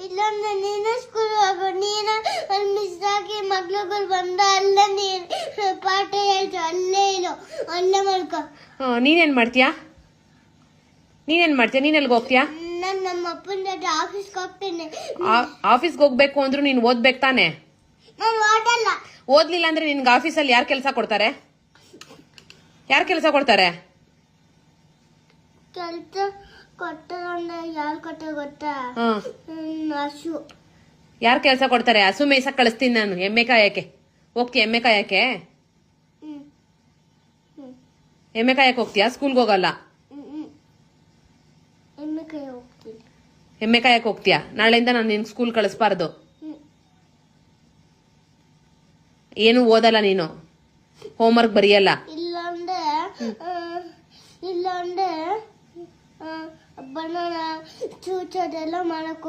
ಇಲ್ಲೊಂದು ನೀನು ಸ್ಕೂಲ್ ಹೋಗೋ ನೀನು ಅಲ್ಲಿ ಮಿಸ್ ಆಗಿ ಮಕ್ಳುಗಳು ಬಂದ ಅಲ್ಲೇ ನೀನು ಪಾಠ ಹೇಳ್ತು ಅಲ್ಲೇ ಇರು ಅಲ್ಲೇ ಮಲ್ಕೊ. ನೀನೇನು ಮಾಡ್ತೀಯಾ? ನೀನು ಎಲ್ಲಿಗೆ ಹೋಗ್ತೀಯಾ? ನಾನು ನಮ್ಮ ಅಪ್ಪನ ಜೊತೆ ಆಫೀಸ್ಗೆ ಹೋಗ್ತೀನಿ. ಆಫೀಸ್ಗೆ ಹೋಗ್ಬೇಕು ಅಂದ್ರೂ ನೀನು ಓದ್ಬೇಕು ತಾನೆ? ನಾನು ಓದಲ್ಲ. ಓದ್ಲಿಲ್ಲ ಅಂದ್ರೆ ನಿನ್ಗೆ ಆಫೀಸಲ್ಲಿ ಯಾರು ಕೆಲಸ ಕೊಡ್ತಾರೆ? ಕೆಲಸ ಕೊಡ್ತಾರೆ? ಕೆಲಸ ಕೊಟ್ಟಂದ್ರೆ ಯಾರು ಕೊಟ್ಟ ಗೊತ್ತಾ? ಹಸು. ಯಾರು ಕೆಲಸ ಕೊಡ್ತಾರೆ? ಹಸು ಮೇಯ್ಸಕ್ ಕಳಿಸ್ತೀನಿ ನಾನು. ಎಮ್ಮೆ ಕಾಯಕ್ಕೆ ಹೋಗ್ತೀಯ? ಎಮ್ಮೆ ಕಾಯಕ್ಕೆ ಹೋಗ್ತೀಯಾ? ಸ್ಕೂಲ್ಗೆ ಹೋಗಲ್ಲ? ಎಮ್ಮೆ ಕಾಯಕ್ಕೆ ಹೋಗ್ತೀಯಾ? ನಾಳೆಯಿಂದ ನಾನು ನಿನ್ ಸ್ಕೂಲ್ ಕಳಿಸ್ಬಾರ್ದು. ಏನು ಓದಲ್ಲ ನೀನು, ಹೋಮ್ವರ್ಕ್ ಬರೆಯಲ್ಲ. ಇಲ್ಲಾಂದ್ರೆ ಬನಾನ ಚೂಚೋದೆಲ್ಲ ಮಾಡಕ್